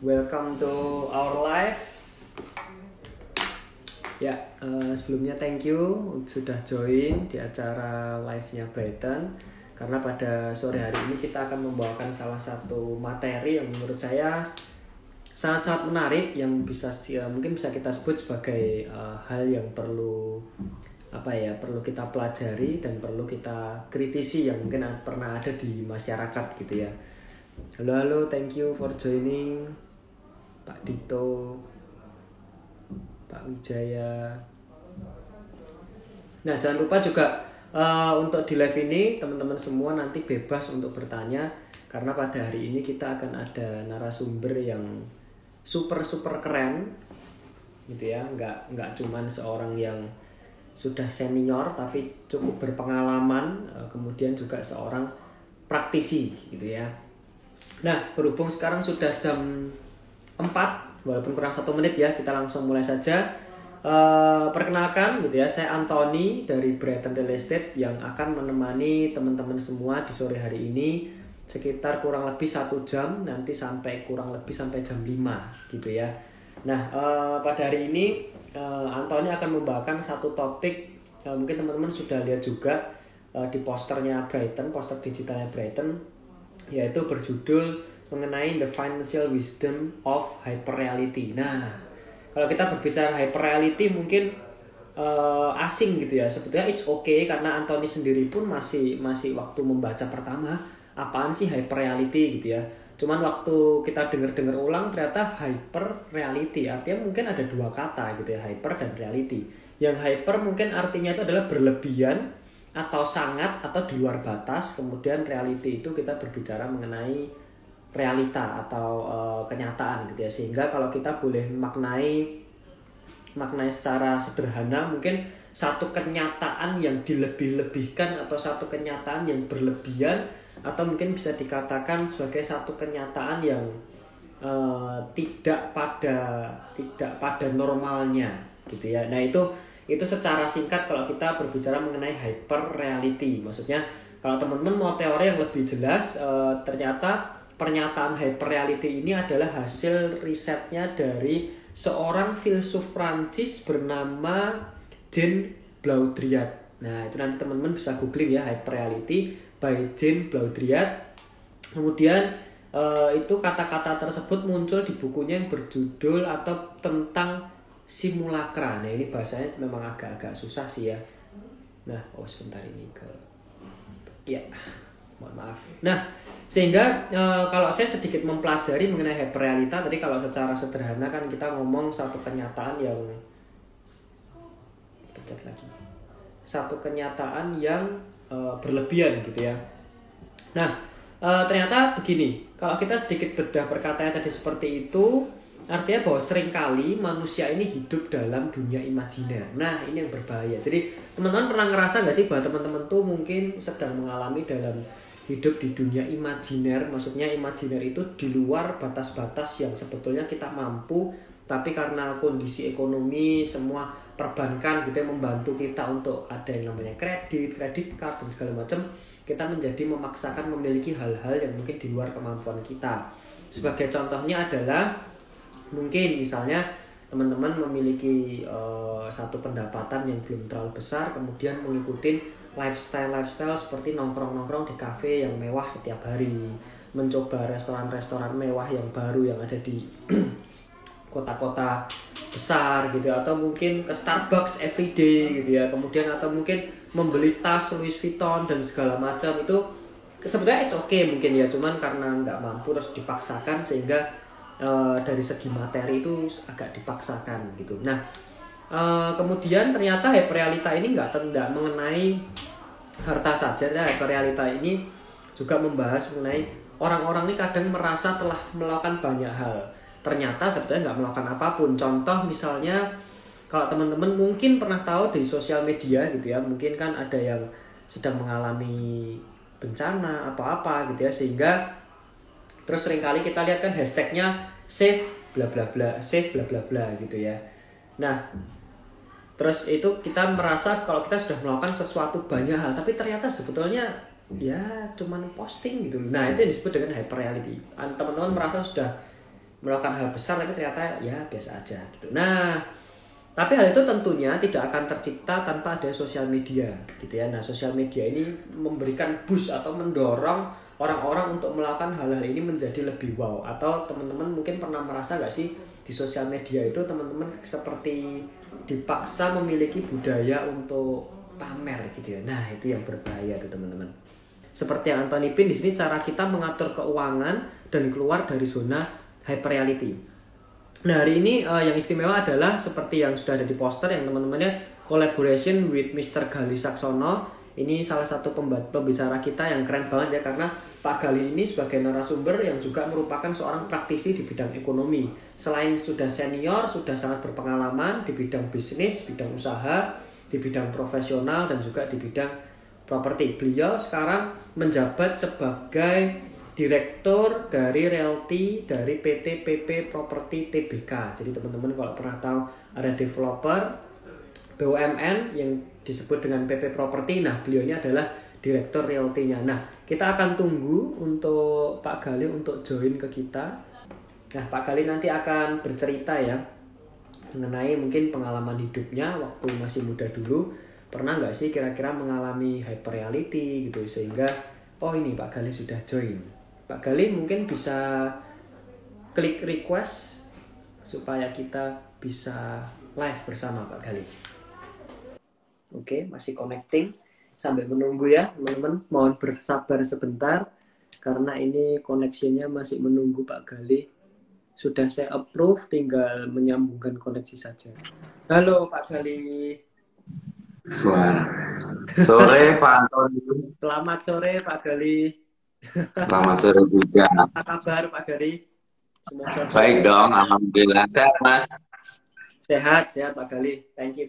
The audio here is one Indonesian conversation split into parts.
welcome to our live. Ya, sebelumnya thank you sudah join di acara live-nya Brighton. Karena pada sore hari ini kita akan membawakan salah satu materi yang menurut saya sangat-sangat menarik, yang mungkin bisa kita sebut sebagai hal yang perlu kita pelajari dan perlu kita kritisi, yang mungkin pernah ada di masyarakat gitu ya. Halo, thank you for joining Pak Dito, Pak Wijaya. Nah, jangan lupa juga untuk di live ini teman-teman semua nanti bebas untuk bertanya, karena pada hari ini kita akan ada narasumber yang super keren gitu ya. Nggak cuman seorang yang sudah senior tapi cukup berpengalaman, kemudian juga seorang praktisi gitu ya. Nah, berhubung sekarang sudah jam 4, walaupun kurang 1 menit ya, kita langsung mulai saja. Perkenalkan gitu ya, saya Anthony dari Brighton Real Estate yang akan menemani teman-teman semua di sore hari ini sekitar kurang lebih 1 jam, nanti kurang lebih sampai jam 5 gitu ya. Nah, pada hari ini Anthony akan membawakan satu topik, mungkin teman-teman sudah lihat juga di posternya Brighton, poster digitalnya Brighton, yaitu berjudul mengenai The Financial Wisdom of Hyperreality. Nah, kalau kita berbicara hyperreality mungkin asing gitu ya. Sebetulnya it's okay, karena Anthony sendiri pun masih waktu membaca pertama apaan sih hyperreality gitu ya. Cuman waktu kita dengar ulang ternyata hyperreality artinya mungkin ada 2 kata gitu ya, hyper dan reality. Yang hyper mungkin artinya itu adalah berlebihan atau sangat atau di luar batas. Kemudian reality itu kita berbicara mengenai realita atau kenyataan gitu ya. Sehingga kalau kita boleh maknai secara sederhana, mungkin satu kenyataan yang dilebih-lebihkan atau satu kenyataan yang berlebihan, atau mungkin bisa dikatakan sebagai satu kenyataan yang tidak pada normalnya gitu ya. Nah, itu secara singkat kalau kita berbicara mengenai hyper reality. Maksudnya kalau teman-teman mau teori yang lebih jelas, ternyata pernyataan hyperreality ini adalah hasil risetnya dari seorang filsuf Prancis bernama Jean Baudrillard. Nah, itu nanti teman-teman bisa googling ya, hyperreality by Jean Baudrillard. Kemudian itu kata-kata tersebut muncul di bukunya yang berjudul atau tentang simulakra. Nah, ini bahasanya memang agak-agak susah sih ya. Nah, sebentar ini mohon maaf. Nah, sehingga kalau saya sedikit mempelajari mengenai hyperrealita tadi, kalau secara sederhana kan kita ngomong satu kenyataan yang berlebihan gitu ya. Nah, ternyata begini, kalau kita sedikit bedah perkataannya tadi seperti itu, artinya bahwa seringkali manusia ini hidup dalam dunia imajiner. Nah, ini yang berbahaya. Jadi teman-teman pernah ngerasa nggak sih bahwa teman-teman tuh mungkin sedang mengalami dalam hidup di dunia imajiner? Maksudnya imajiner itu di luar batas-batas yang sebetulnya kita mampu, tapi karena kondisi ekonomi semua perbankan gitu ya membantu kita untuk ada yang namanya kredit card dan segala macam, kita menjadi memaksakan memiliki hal-hal yang mungkin di luar kemampuan kita. Sebagai contohnya adalah mungkin misalnya teman-teman memiliki satu pendapatan yang belum terlalu besar, kemudian mengikuti lifestyle seperti nongkrong di kafe yang mewah setiap hari, mencoba restoran mewah yang baru yang ada di kota-kota besar gitu, atau mungkin ke Starbucks everyday gitu ya. Kemudian atau mungkin membeli tas Louis Vuitton dan segala macam. Itu sebetulnya it's okay mungkin ya, cuman karena nggak mampu terus dipaksakan, sehingga dari segi materi itu agak dipaksakan gitu. Nah, kemudian ternyata hyperrealita ini nggak mengenai harta saja. Hyperrealita ini juga membahas mengenai orang-orang ini kadang merasa telah melakukan banyak hal, ternyata sebetulnya nggak melakukan apapun. Contoh misalnya, kalau teman-teman mungkin pernah tahu di sosial media gitu ya, mungkin kan ada yang sedang mengalami bencana atau apa gitu ya, sehingga terus seringkali kita lihat kan hashtagnya save bla bla bla, save bla bla bla gitu ya. Nah, terus itu kita merasa kalau kita sudah melakukan sesuatu banyak hal, tapi ternyata sebetulnya ya cuman posting gitu. Nah, itu yang disebut dengan hyperreality. Teman-teman merasa sudah melakukan hal besar tapi ternyata ya biasa aja gitu. Nah, tapi hal itu tentunya tidak akan tercipta tanpa ada sosial media gitu ya. Nah, sosial media ini memberikan boost atau mendorong orang-orang untuk melakukan hal-hal ini menjadi lebih wow. Atau teman-teman mungkin pernah merasa nggak sih di sosial media itu teman-teman seperti dipaksa memiliki budaya untuk pamer gitu ya. Nah, itu yang berbahaya tuh teman-teman. Seperti yang Anthony Pin di sini, cara kita mengatur keuangan dan keluar dari zona hyper reality. Nah, hari ini yang istimewa adalah seperti yang sudah ada di poster yang teman-temannya collaboration with Mr. Gali Saksono. Ini salah satu pembicara kita yang keren banget ya, karena Pak Gali ini sebagai narasumber yang juga merupakan seorang praktisi di bidang ekonomi. Selain sudah senior, sudah sangat berpengalaman di bidang bisnis, bidang usaha, di bidang profesional dan juga di bidang properti. Beliau sekarang menjabat sebagai Direktur dari Realty dari PT PP Property Tbk. Jadi teman-teman kalau pernah tahu ada developer BUMN yang disebut dengan PP Property, nah beliau ini adalah Direktur Realty-nya. Nah, kita akan tunggu untuk Pak Gali untuk join ke kita. Nah, Pak Gali nanti akan bercerita ya mengenai mungkin pengalaman hidupnya waktu masih muda dulu. Pernah nggak sih kira-kira mengalami hyper reality gitu, sehingga oh ini Pak Gali sudah join. Pak Gali mungkin bisa klik request supaya kita bisa live bersama Pak Gali. Oke, masih connecting. Sambil menunggu ya teman-teman, mohon bersabar sebentar karena ini koneksinya masih menunggu Pak Gali. Sudah saya approve, tinggal menyambungkan koneksi saja. Halo Pak Gali. Sore Pak Antoni. Selamat sore Pak Gali. Selamat sore juga. Apa kabar Pak Gali? Semoga baik dong, alhamdulillah. Sehat Mas? Sehat Pak Gali. Thank you.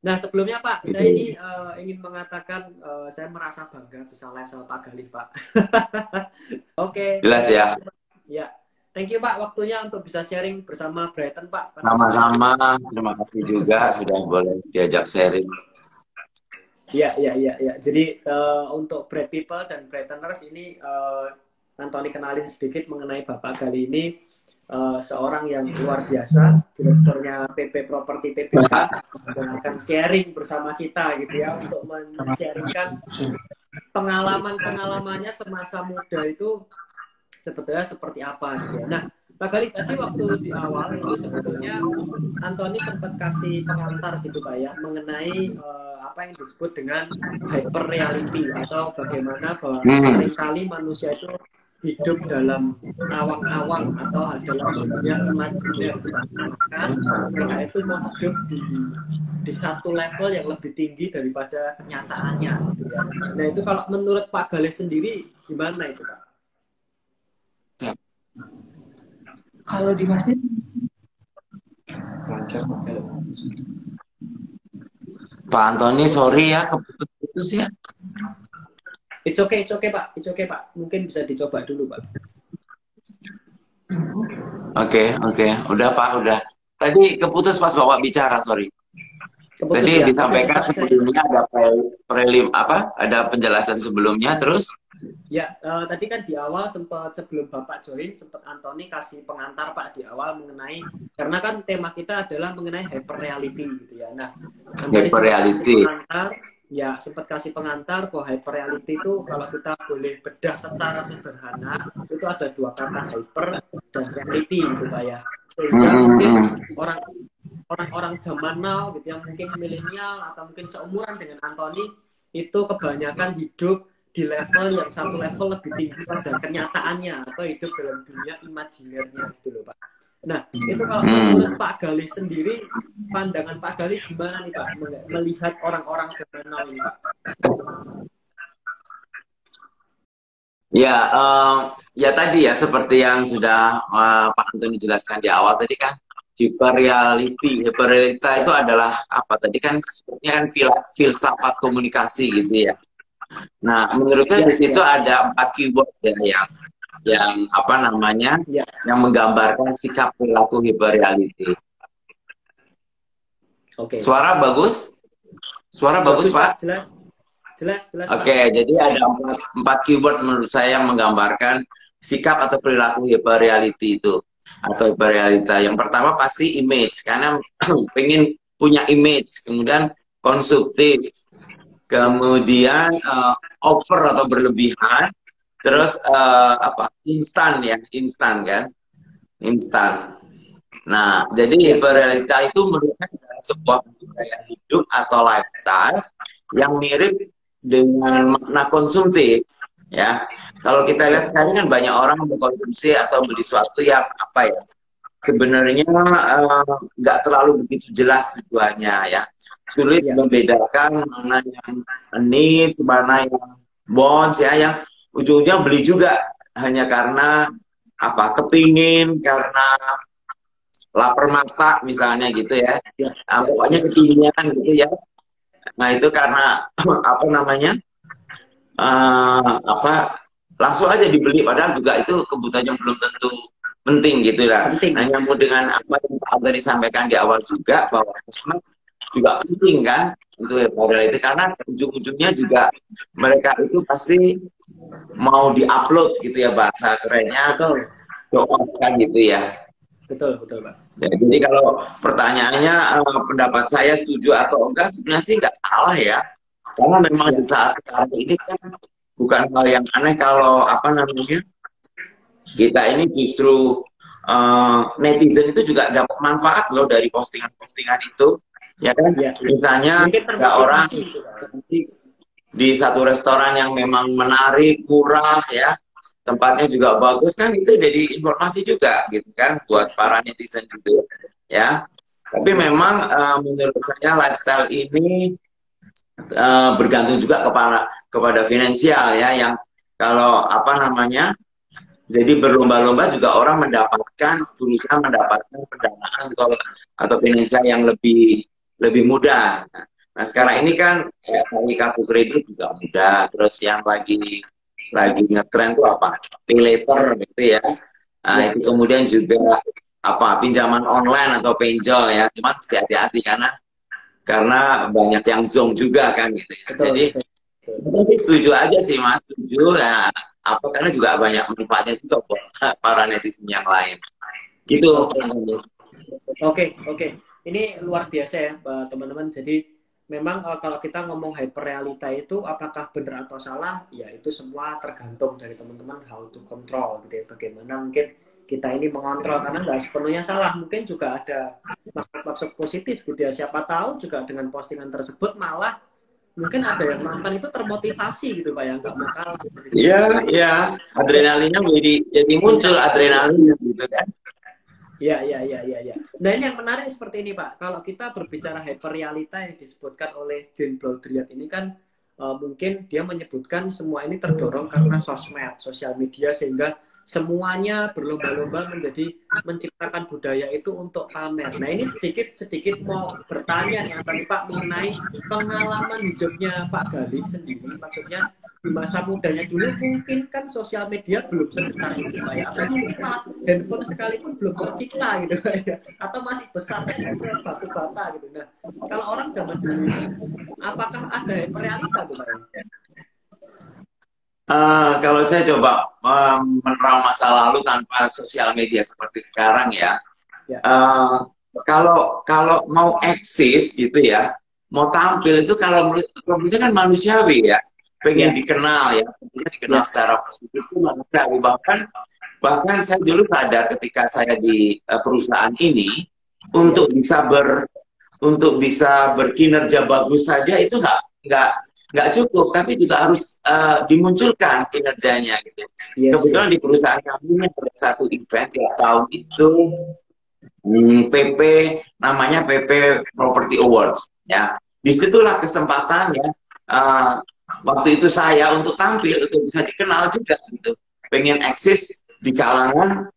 Nah sebelumnya Pak, saya ini ingin mengatakan saya merasa bangga bisa live sama Pak Gali Pak. Oke. Jelas ya. Ya, thank you Pak waktunya untuk bisa sharing bersama Brighton Pak. Sama-sama, terima kasih juga sudah boleh diajak sharing. Ya. Jadi untuk Bright People dan Brightoners ini Anthony kenalin sedikit mengenai Bapak Gali ini. Seorang yang luar biasa, direkturnya PP Property Tbk, dan akan sharing bersama kita gitu ya, untuk men-sharingkan pengalamannya semasa muda itu sebetulnya seperti apa gitu ya. Nah, Pak Gali tadi waktu di awal itu sebetulnya Anthony sempat kasih pengantar gitu Pak ya, mengenai apa yang disebut dengan hyper reality, atau bagaimana bahwa seringkali manusia itu hidup dalam awang-awang atau dalam dunia imajiner, bahkan mereka itu mau hidup di satu level yang lebih tinggi daripada kenyataannya gitu ya. Nah itu kalau menurut Pak Gali sendiri gimana itu Pak? Kalau di masjid Pak Antoni, sorry ya keputus ya. It's okay Pak. Mungkin bisa dicoba dulu Pak. Oke. Udah Pak, udah. Tadi keputus pas Bapak bicara, sorry. Tadi ya, disampaikan sebelumnya ada ada penjelasan sebelumnya, terus? Ya, tadi kan di awal sebelum Bapak join, sempat Anthony kasih pengantar Pak di awal mengenai, karena kan tema kita adalah mengenai hyper reality gitu ya. Nah, hyper reality. Sempat kasih pengantar bahwa hyper reality itu kalau kita boleh bedah secara sederhana, itu ada dua kata, hyper dan reality gitu Pak ya. Sehingga mungkin orang-orang zaman now gitu yang mungkin milenial atau mungkin seumuran dengan Anthony itu kebanyakan hidup di level yang satu level lebih tinggi pada kenyataannya, atau hidup dalam dunia imajinernya gitu loh Pak. Nah itu kalau menurut Pak Gali sendiri, pandangan Pak Gali gimana nih Pak melihat orang-orang zaman now ini Pak? Ya tadi ya seperti yang sudah Pak Antoni jelaskan di awal tadi kan, hyperrealita itu adalah apa tadi kan, sepertinya kan filsafat komunikasi gitu ya. Nah menurut saya di situ ada 4 keyword ya yang apa namanya yang menggambarkan sikap perilaku hyperreality. Suara bagus Pak? Jelas. Oke, jadi ada 4 keyword menurut saya yang menggambarkan sikap atau perilaku hyperreality itu. atau hiperrealita. Yang pertama pasti image, karena pengen punya image, kemudian konsumtif, kemudian over atau berlebihan, terus apa, instan ya, instan kan, instan. Nah, jadi hiperrealita itu merupakan sebuah gaya hidup atau lifestyle yang mirip dengan makna konsumtif. Ya, kalau kita lihat sekarang kan banyak orang mengkonsumsi atau beli sesuatu yang apa ya, sebenarnya nggak terlalu begitu jelas tujuannya ya. Sulit membedakan mana yang needs, mana yang bonds ya, yang ujungnya beli juga hanya karena apa, kepingin, karena lapar mata misalnya gitu ya. Nah, pokoknya kekinian gitu ya. Nah itu karena apa namanya, apa, langsung aja dibeli, padahal juga itu kebutuhannya belum tentu penting gitu lah. Nah nyambung dengan apa yang Pak tadi sampaikan di awal juga, bahwa sosmed juga penting kan untuk itu, karena ujung-ujungnya juga mereka itu pasti mau diupload gitu ya, bahasa kerennya show off kan gitu ya. Betul Pak. Ya, jadi kalau pertanyaannya pendapat saya setuju atau enggak, sebenarnya sih nggak salah ya, karena memang di saat sekarang ini kan bukan hal yang aneh kalau apa namanya, kita ini justru netizen itu juga dapat manfaat loh dari postingan-postingan itu, ya kan? Misalnya ada orang di satu restoran yang memang menarik, murah ya, tempatnya juga bagus kan, itu jadi informasi juga gitu kan buat para netizen juga ya. Tapi memang menurut saya lifestyle ini bergantung juga kepada finansial ya, yang kalau apa namanya, jadi berlomba-lomba juga orang berusaha mendapatkan pendanaan atau finansial yang lebih mudah. Nah sekarang ini kan kayak kartu kredit juga mudah, terus yang lagi ngetren tuh apa, pay later gitu ya. Nah itu kemudian juga apa, pinjaman online atau pinjol ya, cuma mesti hati-hati karena banyak yang zonk juga kan gitu ya. Jadi kita sih setuju aja sih Mas, setuju ya, apa, karena juga banyak manfaatnya juga buat para netizen yang lain gitu. Oke. Ini luar biasa ya teman-teman. Jadi memang kalau kita ngomong hyperrealita itu apakah benar atau salah, ya itu semua tergantung dari teman-teman how to control gitu ya. Bagaimana mungkin kita ini mengontrol, karena nggak sepenuhnya salah, mungkin juga ada maksud positif gitu ya. Siapa tahu juga dengan postingan tersebut malah mungkin ada yang nonton itu termotivasi gitu Pak ya, nggak mau kalah. Iya, adrenalinnya jadi muncul adrenalinnya gitu kan. Iya. Nah ini yang menarik seperti ini Pak, kalau kita berbicara hyperrealita yang disebutkan oleh Jane Baudrillard ini kan mungkin dia menyebutkan semua ini terdorong karena sosmed, sosial media, sehingga semuanya berlomba-lomba menciptakan budaya itu untuk pamer. Nah ini sedikit mau bertanya nih tadi Pak mengenai pengalaman hidupnya Pak Galih sendiri. Maksudnya di masa mudanya dulu mungkin kan sosial media belum sebentar itu Pak ya, atau mungkin handphone sekalipun belum tercipta gitu Pak ya, atau masih besar kayak batu bata gitu. Nah kalau orang zaman dulu apakah ada realita tuh Pak ya? Kalau saya coba menerawang masa lalu tanpa sosial media seperti sekarang ya, kalau mau eksis gitu ya, mau tampil itu, kalau menurut saya kan manusiawi ya, pengen dikenal ya, dikenal secara positif itu manusiawi. Bahkan saya dulu sadar ketika saya di perusahaan ini, untuk bisa berkinerja bagus saja itu nggak cukup, tapi juga harus dimunculkan kinerjanya gitu. Kebetulan di perusahaan kami ada satu event tiap tahun itu, PP namanya PP Property Awards ya. Disitulah kesempatan ya, waktu itu saya untuk tampil, untuk bisa dikenal juga gitu. Pengen eksis di kalangan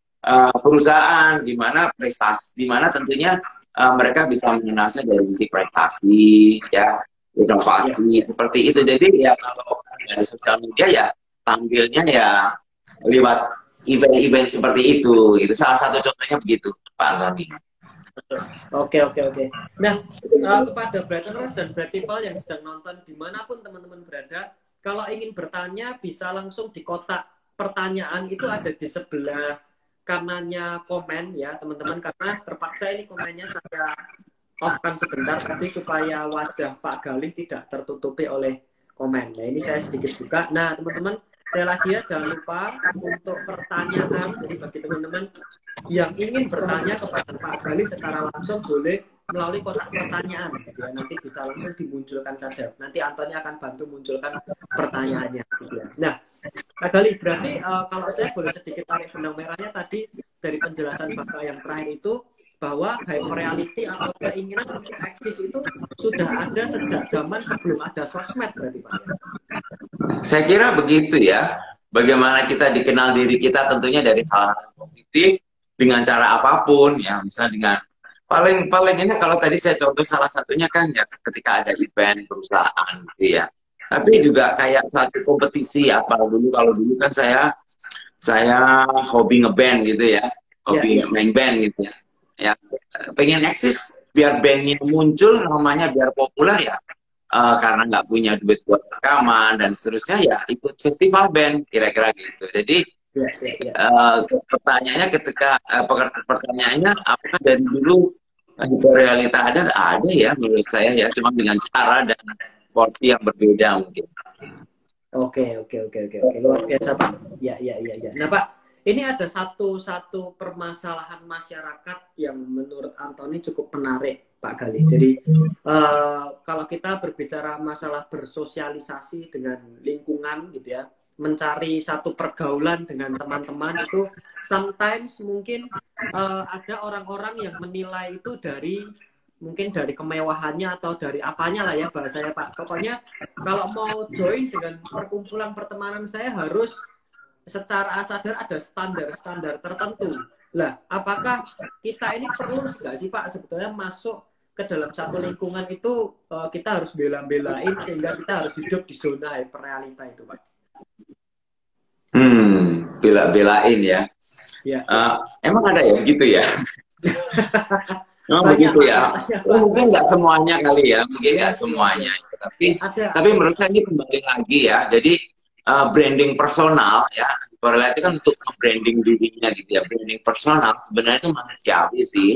perusahaan, di mana tentunya mereka bisa mengenal saya dari sisi prestasi ya, inovasi seperti itu. Jadi ya kalau dari sosial media ya tampilnya ya lewat event-event seperti itu. Itu salah satu contohnya begitu, Pak Antoni. Oke. Nah, kepada Brighters dan Bright People yang sedang nonton dimanapun teman-teman berada, kalau ingin bertanya bisa langsung di kotak pertanyaan itu ada di sebelah kanannya komen ya teman-teman, karena terpaksa ini komennya saya off-kan sebentar, tapi supaya wajah Pak Galih tidak tertutupi oleh komen. Nah ini saya sedikit buka. Nah teman-teman, saya lagi ya, jangan lupa untuk pertanyaan. Jadi bagi teman-teman yang ingin bertanya kepada Pak Galih secara langsung, boleh melalui kotak pertanyaan. Gitu ya. Nanti bisa langsung dimunculkan saja. Nanti Antoni akan bantu munculkan pertanyaannya. Gitu ya. Nah, Pak Galih, berarti kalau saya boleh sedikit tarik benang merahnya tadi dari penjelasan Bapak yang terakhir itu, bahwa hyperreality atau keinginan untuk eksis itu sudah ada sejak zaman sebelum ada sosmed berarti Pak ya? Saya kira begitu ya. Bagaimana kita dikenal diri kita tentunya dari hal-hal positif dengan cara apapun ya, misal dengan paling ini kalau tadi saya contoh salah satunya kan ya ketika ada event perusahaan gitu ya. Tapi juga kayak satu kompetisi apa dulu, kalau dulu kan saya hobi ngeband gitu ya, hobi main band gitu ya. Ya pengen eksis biar bandnya muncul namanya biar populer ya, karena nggak punya duit buat rekaman dan seterusnya ya ikut festival band kira-kira gitu. Jadi pertanyaannya ketika pertanyaannya apakah dari dulu realita ada ya menurut saya ya, cuma dengan cara dan porsi yang berbeda mungkin. Oke, luar biasa Pak. Ya. Nah Pak, ini ada satu permasalahan masyarakat yang menurut Antoni cukup menarik, Pak Galih. Jadi kalau kita berbicara masalah bersosialisasi dengan lingkungan, gitu ya, mencari satu pergaulan dengan teman-teman itu, sometimes mungkin ada orang-orang yang menilai itu mungkin dari kemewahannya atau dari apanya lah ya bahasanya Pak. Pokoknya kalau mau join dengan perkumpulan pertemanan saya harus secara sadar ada standar tertentu. Lah, apakah kita ini perlu nggak sih Pak sebetulnya masuk ke dalam satu lingkungan itu kita harus bela-belain sehingga kita harus hidup di zona hyperrealita itu Pak? Bela-belain ya. Emang ada ya gitu ya? Memang begitu ya. Mungkin nggak semuanya kali ya, mungkin nggak semuanya. Tapi menurut saya ini kembali lagi ya. Jadi branding personal ya, itu kan untuk branding dirinya gitu ya. Branding personal sebenarnya itu manusiawi sih,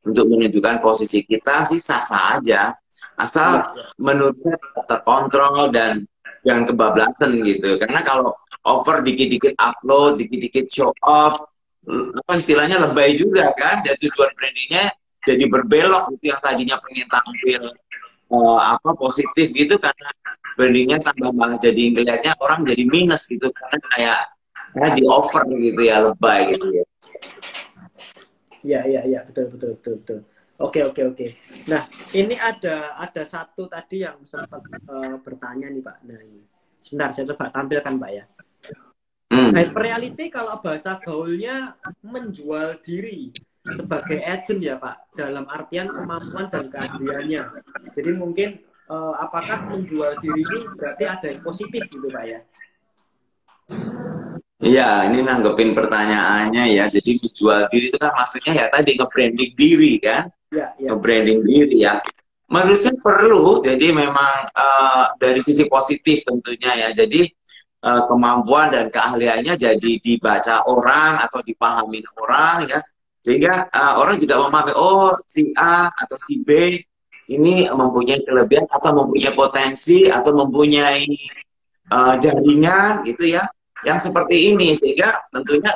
untuk menunjukkan posisi kita sih sah-sah aja, asal menurutnya terkontrol dan jangan kebablasan gitu. Karena kalau over dikit-dikit upload, dikit-dikit show off, apa istilahnya lebay juga kan, dan tujuan brandingnya jadi berbelok gitu, yang tadinya pengen tampil positif gitu, karena brandingnya tambah malah jadi ngeliatnya orang jadi minus gitu, karena kayak di over gitu ya, lebay gitu ya. Iya, betul. Oke. Nah, ini ada satu tadi yang sempat bertanya nih Pak. Nah, ini sebentar saya coba tampilkan Pak ya. Hyperreality kalau bahasa gaulnya menjual diri sebagai agent ya Pak, dalam artian kemampuan dan keahliannya. Jadi mungkin apakah menjual diri ini berarti ada yang positif gitu Pak ya? Iya, ini nanggepin pertanyaannya ya. Jadi menjual diri itu kan maksudnya ya tadi nge-branding diri kan? Nge-branding diri ya. Menurut saya perlu, jadi memang dari sisi positif tentunya ya. Jadi kemampuan dan keahliannya jadi dibaca orang atau dipahami orang ya. Sehingga orang juga memahami, oh si A atau si B ini mempunyai kelebihan atau mempunyai potensi atau mempunyai jaringan gitu ya, yang seperti ini, sehingga tentunya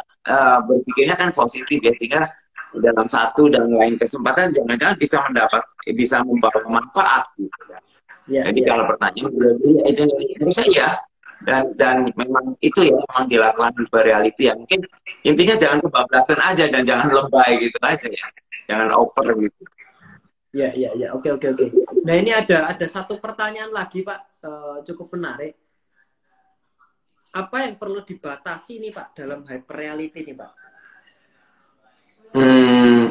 berpikirnya kan positif ya, sehingga dalam satu dan lain kesempatan jangan-jangan bisa membawa manfaat gitu kan. Jadi kalau pertanyaan berarti agent menurut saya dan memang itu ya memang dilakukan di reality ya. Mungkin intinya jangan kebablasan aja dan jangan lebay gitu aja ya, jangan over gitu. Ya, oke. Nah ini ada satu pertanyaan lagi Pak, cukup menarik. Apa yang perlu dibatasi nih Pak dalam hyperreality nih Pak?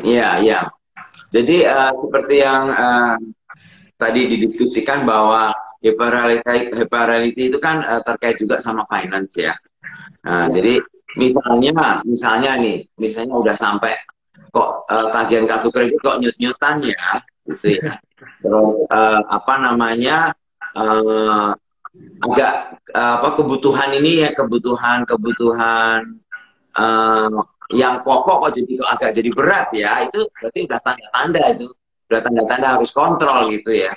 Ya. Jadi seperti yang tadi didiskusikan bahwa hyperreality itu kan terkait juga sama finance ya. Jadi misalnya udah sampai kok tagihan kartu kredit kok nyut-nyutan ya, gitu ya. Terus agak kebutuhan ini ya, kebutuhan yang pokok kok jadi agak jadi berat ya, itu berarti udah tanda-tanda itu, udah tanda-tanda harus kontrol gitu ya.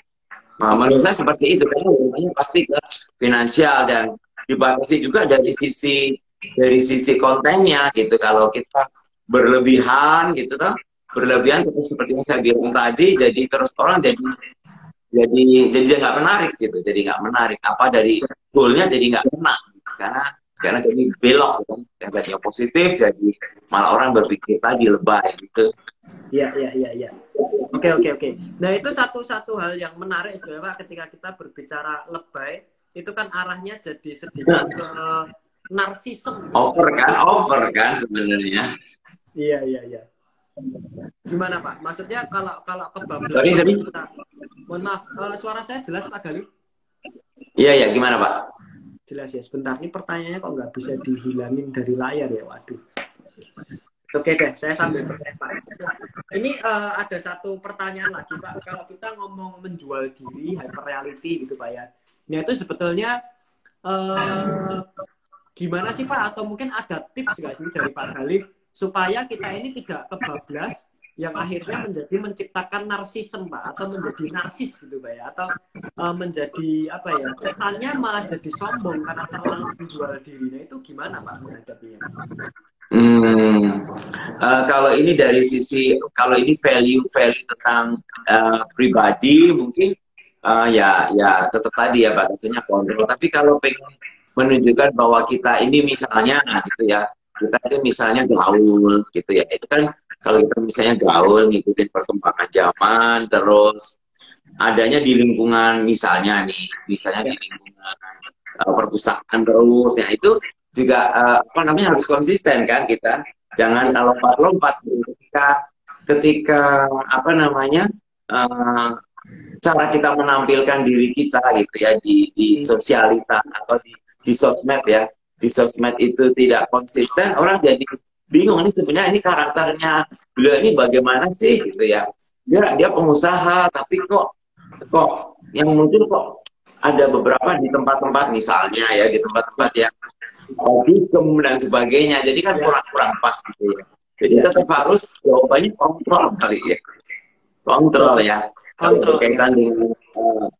Nah, menurut saya seperti itu, karena hubungannya pasti ke finansial dan dibatasi juga dari sisi kontennya gitu. Kalau kita berlebihan gitu toh, berlebihan seperti yang saya bilang tadi, jadi terus orang jadi nggak menarik gitu, jadi nggak menarik apa dari goalnya, jadi nggak kena karena jadi belok kan, yang tadinya positif jadi malah orang berpikir tadi lebay gitu. Iya. Oke. Nah, itu satu hal yang menarik sebenarnya Pak, ketika kita berbicara lebay, itu kan arahnya jadi sedikit ke narsisme. Over kan sebenarnya. Iya. Gimana Pak? Maksudnya kalau kebablasan Sorry. kita... Mohon maaf, suara saya jelas Pak Galih? Iya, gimana Pak? Jelas ya, sebentar. Ini pertanyaannya kok nggak bisa dihilangin dari layar ya, waduh. Oke deh, saya sambil bertanya Pak. Ini ada satu pertanyaan lagi Pak. Kalau kita ngomong menjual diri, hyperreality gitu Pak ya. Nah itu sebetulnya gimana sih Pak? Atau mungkin ada tips nggak sih dari Pak Galih supaya kita ini tidak kebablas yang akhirnya menciptakan narsisme Pak, atau menjadi narsis gitu Pak ya, atau menjadi apa ya, kesannya malah jadi sombong karena terlalu menjual diri. Nah itu gimana Pak menghadapinya? Kalau ini dari sisi, kalau ini value tentang pribadi mungkin ya tetap tadi ya batasnya kontrol. Tapi kalau pengen menunjukkan bahwa kita ini misalnya gitu ya, kita itu misalnya gaul gitu ya, itu kan kalau kita misalnya gaul ngikutin perkembangan zaman, terus adanya di lingkungan misalnya di lingkungan perpustakaan terus, ya itu juga apa namanya harus konsisten kan, kita jangan lompat-lompat ketika apa namanya cara kita menampilkan diri kita gitu ya di sosialita atau di sosmed ya, di sosmed itu tidak konsisten, orang jadi bingung ini sebenarnya ini karakternya beliau ini bagaimana sih gitu ya, dia pengusaha tapi kok yang muncul kok ada beberapa di tempat-tempat misalnya ya, di tempat-tempat yang dikem dan sebagainya, jadi kan kurang pas gitu ya. Jadi tetap harus jawabannya kontrol kali ya, kontrol ya. Kalau berkaitan dengan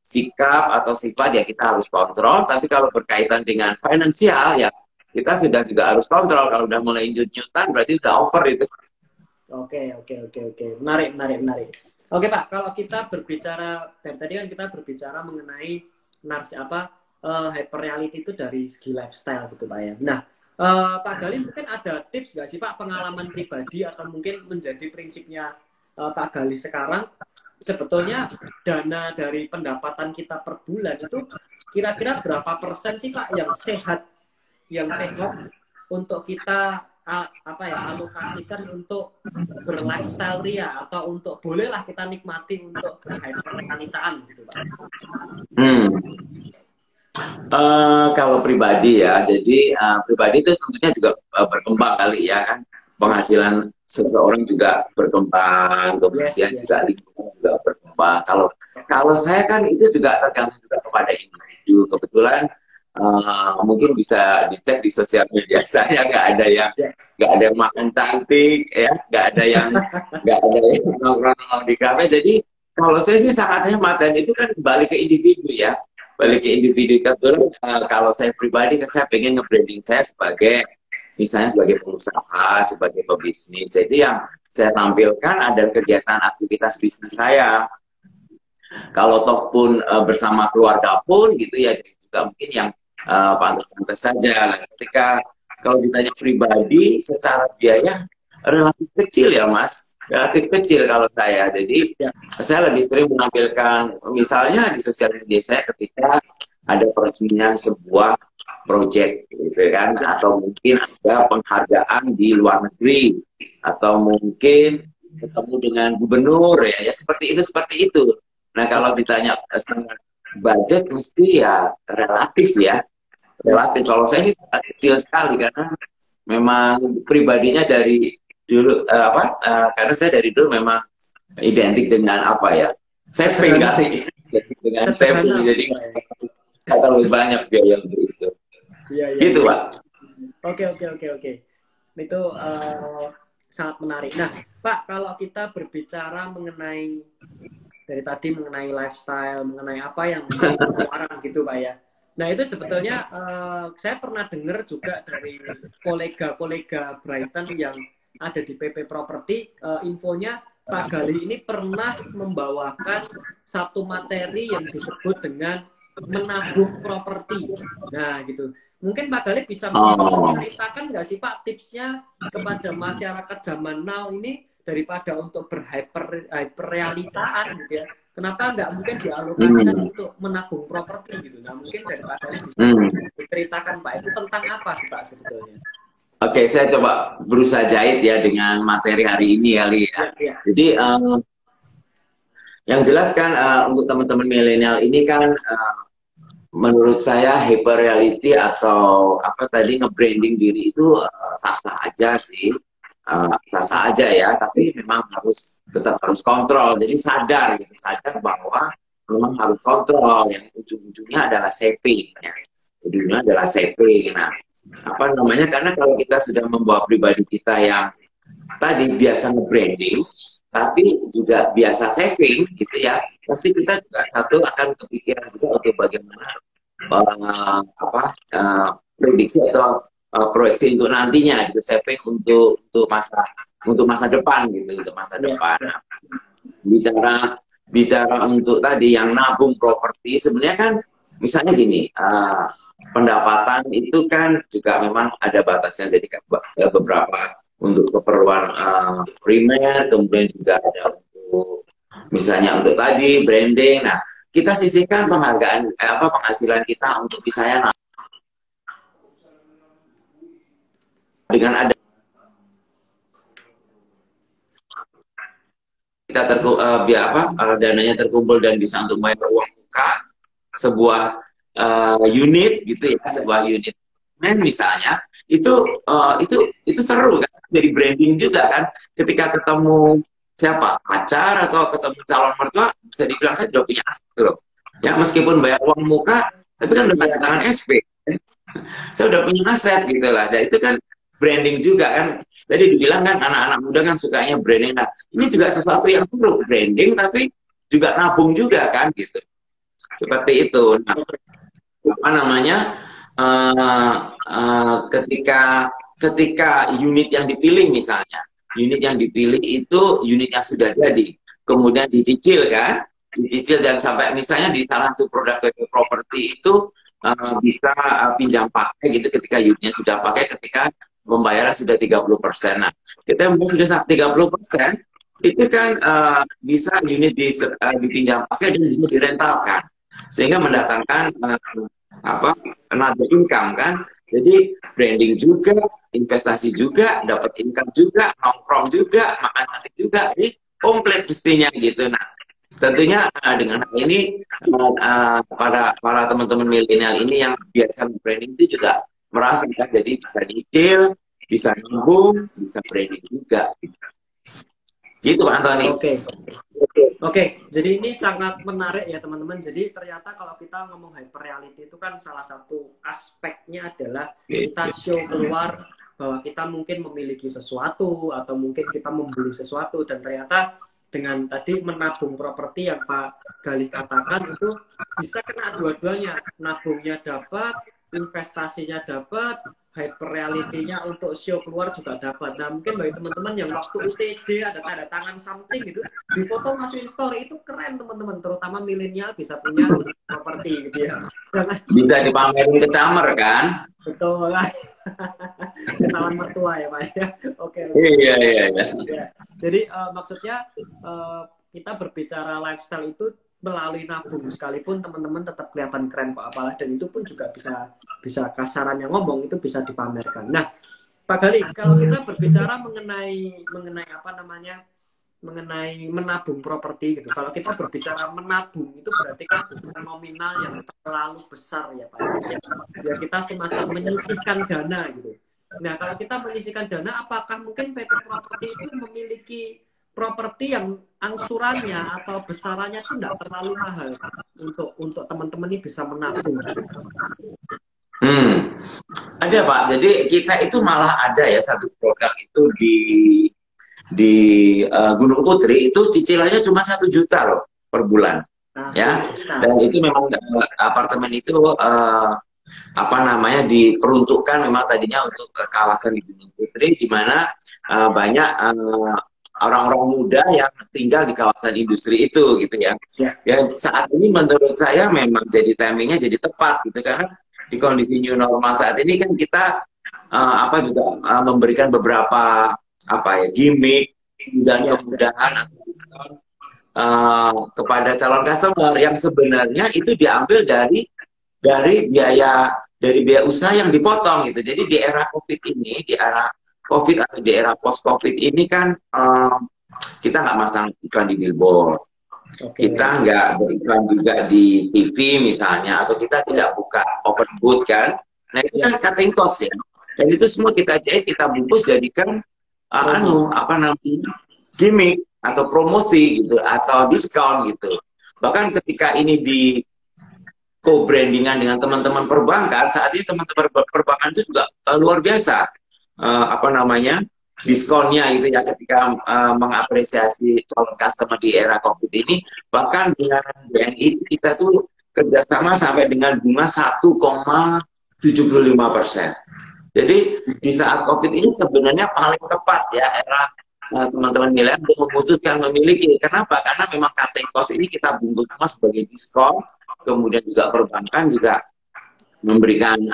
sikap atau sifat ya kita harus kontrol, tapi kalau berkaitan dengan finansial ya kita juga harus kontrol. Kalau udah mulai nyut-nyutan berarti udah over itu. Oke. Menarik. Oke Pak, kalau kita berbicara tadi kan kita berbicara mengenai hyperreality itu dari segi lifestyle gitu Pak ya. Nah, Pak Galih mungkin ada tips nggak sih Pak, pengalaman pribadi atau mungkin menjadi prinsipnya Pak Galih sekarang, sebetulnya dana dari pendapatan kita per bulan itu kira-kira berapa persen sih Pak yang sehat untuk kita alokasikan untuk berlifestyle ria, atau untuk bolehlah kita nikmati untuk hyperrealitaan gitu Pak. Kalau pribadi ya, jadi pribadi itu tentunya juga berkembang kali ya kan, penghasilan seseorang juga berkembang, kemudian juga lingkungan juga berkembang. Kalau saya kan itu juga tergantung juga kepada individu. Kebetulan mungkin bisa dicek di sosial media saya, nggak ada yang makan cantik ya, nggak ada yang nongkrong di kafe. Jadi kalau saya sih sangat hemat, dan itu kan balik ke individu ya. Balik ke individu. Kalau saya pribadi kan saya pengen nge-branding saya misalnya sebagai pengusaha, sebagai pebisnis. Jadi yang saya tampilkan ada kegiatan aktivitas bisnis saya. Kalau toh pun bersama keluarga pun gitu ya, juga mungkin yang pantas-pantas saja. Nah, kalau ditanya pribadi, secara biaya relatif kecil ya Mas. Relatif kecil kalau saya. Jadi saya lebih sering menampilkan misalnya di sosial media saya ketika ada peresmian sebuah proyek gitu kan, atau mungkin ada penghargaan di luar negeri, atau mungkin ketemu dengan gubernur ya seperti itu. Nah kalau ditanya budget mesti ya relatif. Kalau saya sih kecil sekali, karena memang pribadinya dari dulu karena saya dari dulu memang identik dengan saving kali, dengan saving, jadi nggak terlalu banyak biaya untuk itu. Iya. Gitu Pak. Oke. Itu sangat menarik. Nah, Pak, kalau kita berbicara mengenai dari tadi mengenai lifestyle, mengenai apa yang orang gitu, Pak ya. Nah, itu sebetulnya saya pernah dengar juga dari kolega-kolega Brighton yang ada di PP Property, infonya Pak Gali ini pernah membawakan satu materi yang disebut dengan menabung properti. Nah, gitu. Mungkin Pak Gali bisa menceritakan nggak sih Pak tipsnya kepada masyarakat zaman now ini daripada untuk berhyperrealitaan gitu ya. Kenapa nggak mungkin dialokasikan untuk menabung properti gitu. Nah, mungkin dari Pak Gali bisa diceritakan Pak itu tentang apa sih Pak sebetulnya? Oke, saya coba berusaha jahit ya dengan materi hari ini kali ya. Jadi yang jelas kan untuk teman-teman milenial ini kan menurut saya hyperreality atau apa tadi nge-branding diri itu sah-sah aja sih. Sah-sah aja ya, tapi memang tetap harus kontrol. Jadi sadar bahwa memang harus kontrol. Yang ujung-ujungnya adalah saving ya. Ujungnya adalah saving. Nah, apa namanya? Karena kalau kita sudah membawa pribadi kita yang tadi biasa nge-branding, tapi juga biasa saving gitu ya, pasti kita juga satu akan kepikiran juga oke bagaimana prediksi atau proyeksi untuk nantinya gitu, saving untuk masa depan gitu, untuk masa depan. Nah, bicara untuk tadi yang nabung properti, sebenarnya kan misalnya gini, pendapatan itu kan juga memang ada batasnya, jadi beberapa untuk keperluan primer, kemudian juga ada untuk misalnya untuk tadi branding. Nah, kita sisihkan penghasilan kita untuk misalnya dengan ada kita dananya terkumpul dan bisa untuk bayar uang muka sebuah unit gitu ya, sebuah unit misalnya itu seru kan, jadi branding juga kan, ketika ketemu siapa pacar atau ketemu calon mertua bisa dibilang saya sudah punya aset loh ya, meskipun bayar uang muka tapi kan udah tanda tangan SP saya udah punya aset gitu lah. Dan itu kan branding juga kan, tadi dibilang kan anak-anak muda kan sukanya branding. Nah, ini juga sesuatu yang perlu branding tapi juga nabung juga kan gitu, seperti itu. Nah, apa namanya ketika unit yang dipilih misalnya, unit yang dipilih itu unit yang sudah jadi, kemudian dicicil dan sampai misalnya di salah satu produk properti itu bisa pinjam pakai gitu, ketika unitnya sudah pakai, ketika pembayaran sudah 30%. Nah, kita sudah 30%, itu kan bisa unit dipinjam pakai dan bisa direntalkan, sehingga mendatangkan another income kan. Jadi branding juga, investasi juga, dapat income juga, nongkrong juga, makan nanti juga, jadi komplit mestinya gitu. Nah, tentunya dengan hal ini para teman-teman milenial ini yang biasa branding itu juga merasakan, jadi bisa nyicil, bisa nabung, bisa branding juga gitu Pak Antoni. Oke, jadi ini sangat menarik ya teman-teman. Jadi ternyata kalau kita ngomong hyperreality itu kan salah satu aspeknya adalah kita show keluar bahwa kita mungkin memiliki sesuatu atau mungkin kita membeli sesuatu, dan ternyata dengan tadi menabung properti yang Pak Gali katakan itu bisa kena dua-duanya, nabungnya dapat, investasinya dapat, hyperreality-nya untuk show keluar juga dapat. Nah, mungkin bagi teman-teman yang waktu UTJ ada tanda tangan something gitu, di foto masukin story itu keren teman-teman, terutama milenial bisa punya properti gitu ya. Bisa dipamerin ke kamar kan? Betul lah. Kesalahan mertua ya Pak ya. Oke. Iya. Ya. Jadi maksudnya kita berbicara lifestyle itu melalui nabung, sekalipun teman-teman tetap kelihatan keren kok, apalah, dan itu pun juga bisa kasarannya ngomong itu bisa dipamerkan. Nah, Pak Gali, kalau kita berbicara mengenai apa namanya, mengenai menabung properti gitu. Kalau kita berbicara menabung itu berarti kan bukan nominal yang terlalu besar ya Pak. Ya kita semacam menyisihkan dana gitu. Nah, kalau kita menyisihkan dana, apakah mungkin PP Property itu memiliki properti yang angsurannya atau besarannya itu tidak terlalu mahal untuk teman-teman ini bisa menabung? Hmm, ada Pak. Jadi kita itu malah ada ya satu produk itu di Gunung Putri itu cicilannya cuma 1 juta loh per bulan, ya. Dan itu memang apartemen itu apa namanya diperuntukkan memang tadinya untuk kawasan di Gunung Putri, di mana banyak orang-orang muda yang tinggal di kawasan industri itu, gitu ya. Ya saat ini menurut saya memang jadi timingnya jadi tepat, gitu, karena di kondisi new normal saat ini kan kita apa juga memberikan beberapa apa ya gimmick dan kemudahan atau diskon kepada calon customer yang sebenarnya itu diambil dari biaya usaha yang dipotong, gitu. Jadi di era COVID ini, di era COVID atau di era post COVID ini kan kita nggak masang iklan di billboard, kita nggak beriklan juga di TV misalnya, atau kita tidak buka open booth kan. Nah itu kan cutting cost ya. Dan itu semua kita jahit, kita bungkus jadikan apa namanya gimmick atau promosi gitu atau diskon gitu. Bahkan ketika ini di co-brandingan dengan teman-teman perbankan, saat ini teman-teman perbankan itu juga luar biasa apa namanya diskonnya gitu ya, ketika mengapresiasi calon customer di era COVID ini. Bahkan dengan BNI kita tuh kerjasama sampai dengan bunga 1,75%. Jadi di saat COVID ini sebenarnya paling tepat ya era teman-teman milenial untuk memutuskan memiliki. Kenapa? Karena memang cutting cost ini kita bungkus semua sebagai diskon. Kemudian juga perbankan juga memberikan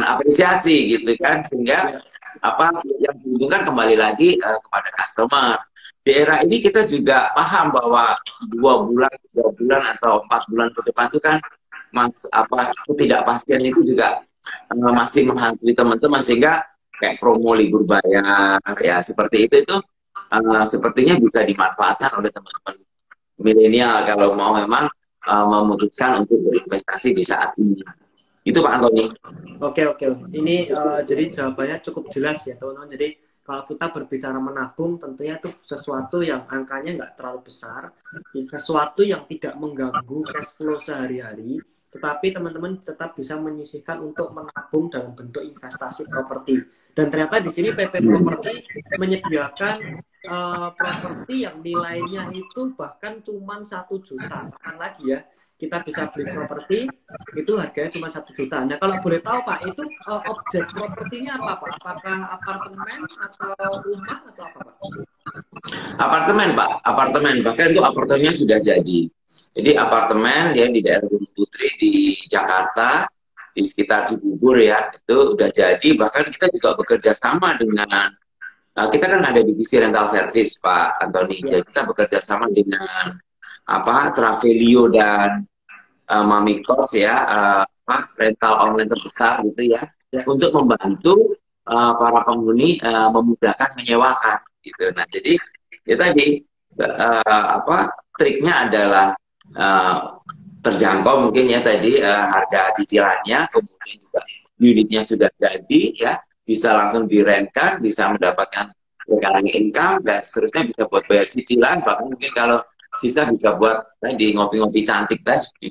apresiasi gitu kan, sehingga apa yang diuntungkan kembali lagi kepada customer. Di era ini kita juga paham bahwa 2 bulan, 3 bulan atau 4 bulan ke depan itu kan ketidakpastian itu juga masih menghantui teman-teman, sehingga kayak promo libur bayar ya seperti itu sepertinya bisa dimanfaatkan oleh teman-teman milenial kalau mau memang memutuskan untuk berinvestasi di saat ini. Itu Pak Antoni. Oke. Ini jadi jawabannya cukup jelas ya teman-teman. Jadi kalau kita berbicara menabung, tentunya itu sesuatu yang angkanya nggak terlalu besar, sesuatu yang tidak mengganggu cash flow sehari-hari, tetapi teman-teman tetap bisa menyisihkan untuk menabung dalam bentuk investasi properti. Dan ternyata di sini PP Properti menyediakan properti yang nilainya itu bahkan cuma 1 juta. Kapan lagi ya kita bisa beli properti itu harganya cuma 1 juta. Nah kalau boleh tahu Pak, itu objek propertinya apa Pak? Apakah apartemen atau rumah atau apa Pak? Apartemen Pak, apartemen. Bahkan itu apartemennya sudah jadi. Jadi apartemen ya di daerah Gunung Putri di Jakarta, di sekitar Cibubur ya, itu udah jadi. Bahkan kita juga bekerja sama dengan kita kan ada divisi rental service Pak Antoni. Jadi kita bekerja sama dengan Travelio dan Mamikos ya, rental online terbesar gitu ya, untuk membantu para penghuni memudahkan menyewakan gitu. Nah jadi ya tadi triknya adalah terjangkau mungkin ya tadi harga cicilannya, kemudian juga unitnya sudah jadi ya, bisa langsung direntkan, bisa mendapatkan recurring income, dan seterusnya bisa buat bayar cicilan, bahkan mungkin kalau sisa bisa buat tadi ngopi-ngopi cantik tadi.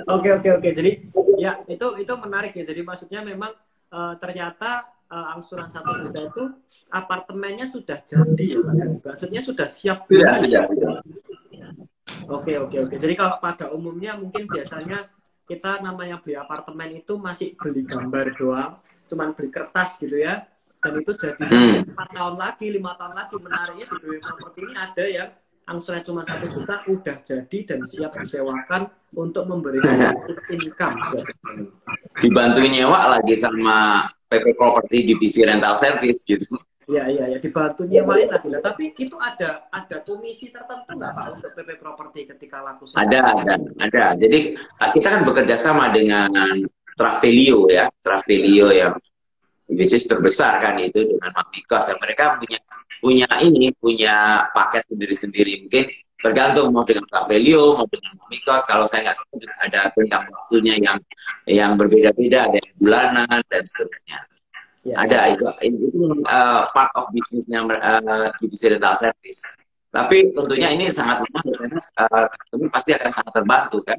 Oke. Jadi ya itu menarik ya. Jadi maksudnya memang ternyata angsuran 1 juta itu apartemennya sudah jadi ya Pak. Maksudnya sudah siap. Oke. Jadi kalau pada umumnya mungkin biasanya kita namanya beli apartemen itu masih beli gambar doang, cuman beli kertas gitu ya. Dan itu jadi 4 tahun lagi, 5 tahun lagi. Menariknya di BW Properti ini ada yang angsurannya cuma 1 juta udah jadi dan siap disewakan untuk memberikan income. Dibantu nyewa lagi sama PP Properti divisi rental service gitu. Iya, dibantu nyewain lagi. Nah, tapi itu ada komisi tertentu nggak Pak untuk PP Properti ketika laku? Ada. Jadi kita kan bekerja sama dengan Travelio ya, Travelio yang bisnis terbesar kan itu dengan Mamikos, dan mereka punya paket sendiri-sendiri. Mungkin tergantung mau dengan Travelio, mau dengan Mamikos. Kalau saya nggak salah ada tentang waktunya yang berbeda-beda, ada yang bulanan dan seterusnya. Ada itu part of bisnisnya divisi rental service. Tapi tentunya ini sangat menarik karena pasti akan sangat terbantu kan,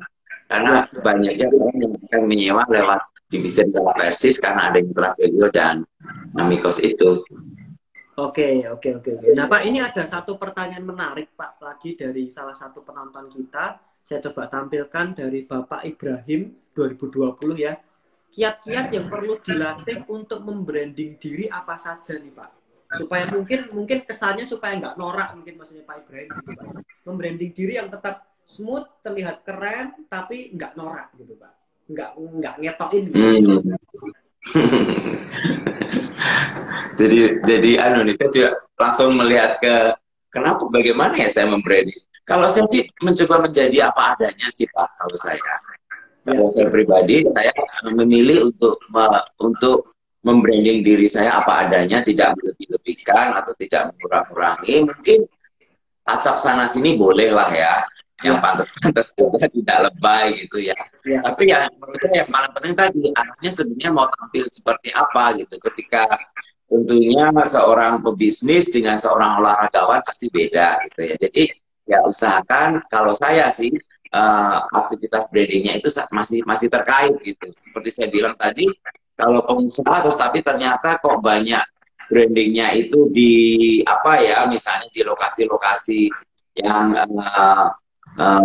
karena banyaknya orang yang akan menyewa lewat divisi Persis karena ada Intravelio dan Amigos itu. Oke. Nah Pak, ini ada satu pertanyaan menarik Pak lagi dari salah satu penonton kita. Saya coba tampilkan dari Bapak Ibrahim 2020 ya. Kiat-kiat yang perlu dilatih untuk membranding diri apa saja nih Pak? Supaya mungkin kesannya supaya nggak norak, mungkin maksudnya Pak Ibrahim gitu Pak. Membranding diri yang tetap smooth, terlihat keren, tapi nggak norak gitu Pak. Nggak ngetokin gitu. Jadi Indonesia juga langsung melihat ke kenapa, bagaimana ya saya membranding. Kalau saya mencoba menjadi apa adanya sih Pak. Kalau saya pribadi, saya memilih untuk membranding diri saya apa adanya, tidak melebih-lebihkan atau tidak mengurang-kurangi. Mungkin acap sana sini boleh lah ya, yang pantas-pantas juga, tidak lebay gitu ya. Tapi yang menurut saya yang paling penting tadi, anaknya sebenarnya mau tampil seperti apa gitu. Ketika tentunya seorang pebisnis dengan seorang olahragawan pasti beda gitu ya. Jadi ya usahakan, kalau saya sih aktivitas brandingnya itu masih terkait gitu. Seperti saya bilang tadi, kalau pengusaha terus tapi ternyata kok banyak brandingnya itu di apa ya, misalnya di lokasi-lokasi yang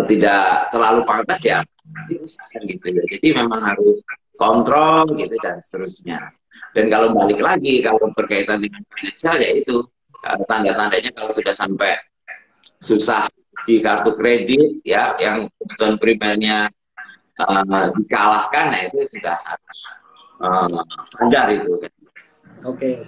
tidak terlalu pantas ya, diusahakan gitu ya. Jadi memang harus kontrol gitu dan seterusnya. Dan kalau balik lagi, kalau berkaitan dengan finansial ya itu tanda-tandanya kalau sudah sampai susah di kartu kredit ya, yang kebutuhan primernya dikalahkan, nah itu sudah harus sadar itu kan. Oke.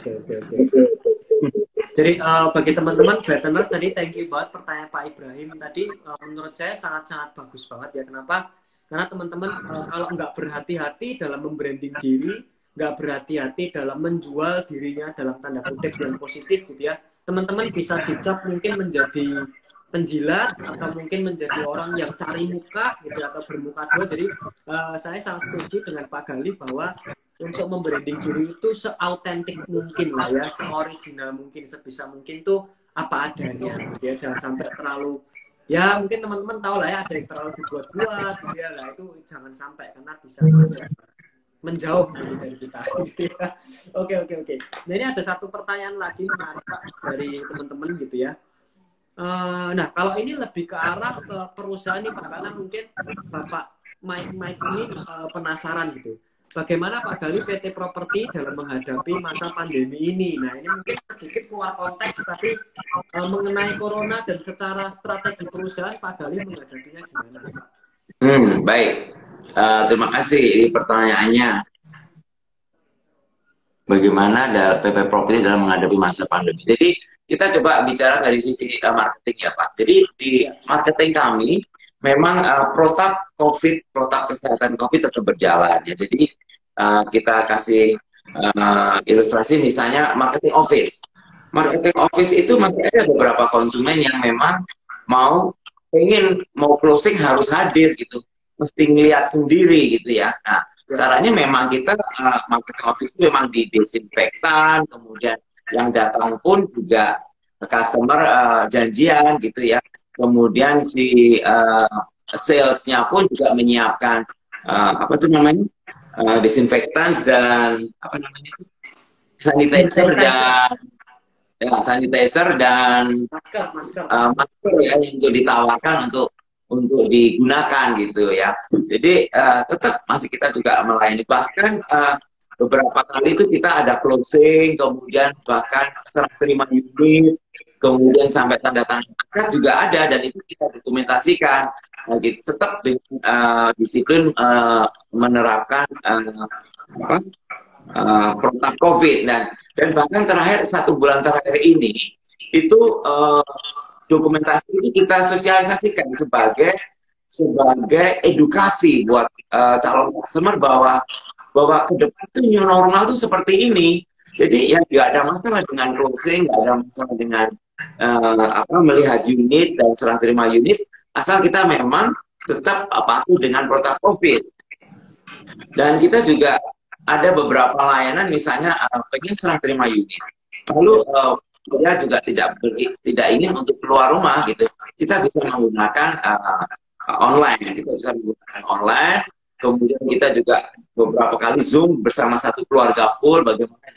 Jadi bagi teman-teman Batteners tadi, thank you banget pertanyaan Pak Ibrahim tadi. Menurut saya sangat-sangat bagus banget ya. Kenapa? Karena teman-teman kalau nggak berhati-hati dalam membranding diri, nggak berhati-hati dalam menjual dirinya dalam tanda kutip yang positif gitu ya, teman-teman bisa dicap mungkin menjadi penjilat atau mungkin menjadi orang yang cari muka gitu atau bermuka dua. Jadi saya sangat setuju dengan Pak Gali bahwa untuk membranding diri itu seautentik mungkin lah ya, seoriginal mungkin, sebisa mungkin tuh apa adanya gitu ya. Jangan sampai terlalu, ya mungkin teman-teman tahu lah ya, ada yang terlalu dibuat-buat gitu ya, lah itu jangan sampai, karena bisa menjauh dari kita gitu ya. Oke. Nah ini ada satu pertanyaan lagi menarik Pak dari teman-teman gitu ya. Nah kalau ini lebih ke arah ke perusahaan nih Pak, karena mungkin Bapak Mike ini penasaran gitu. Bagaimana Pak Gali PT Properti dalam menghadapi masa pandemi ini? Nah ini mungkin sedikit keluar konteks, tapi mengenai corona dan secara strategi perusahaan Pak Gali menghadapinya gimana Pak? Baik, terima kasih pertanyaannya. Bagaimana PP Properti dalam menghadapi masa pandemi? Jadi kita coba bicara dari sisi marketing ya Pak. Jadi di marketing kami memang protap kesehatan COVID tetap berjalan ya. Jadi kita kasih ilustrasi misalnya marketing office. Marketing office itu masih ada beberapa konsumen yang memang mau closing harus hadir gitu, mesti ngelihat sendiri gitu ya. Nah caranya memang kita marketing office itu memang didesinfektan, kemudian yang datang pun juga customer janjian gitu ya. Kemudian si salesnya pun juga menyiapkan apa tuh namanya, desinfektan dan apa namanya, sanitizer dan masker ya, yang untuk ditawarkan untuk digunakan gitu ya. Jadi tetap masih kita juga melayani, bahkan beberapa kali itu kita ada closing, kemudian bahkan serah terima unit, kemudian sampai tanda tangan juga ada, dan itu kita dokumentasikan. Tetap dengan disiplin menerapkan protokol COVID, dan bahkan terakhir 1 bulan terakhir ini itu dokumentasi ini kita sosialisasikan sebagai edukasi buat calon customer bahwa ke depan itu new normal itu seperti ini. Jadi ya nggak ada masalah dengan closing, nggak ada masalah dengan melihat unit dan serah terima unit, asal kita memang tetap patuh dengan protokol COVID. Dan kita juga ada beberapa layanan, misalnya pengen serah terima unit, lalu dia juga tidak ingin untuk keluar rumah gitu, kita bisa menggunakan online, kita bisa menggunakan online. Kemudian kita juga beberapa kali Zoom bersama satu keluarga full, bagaimana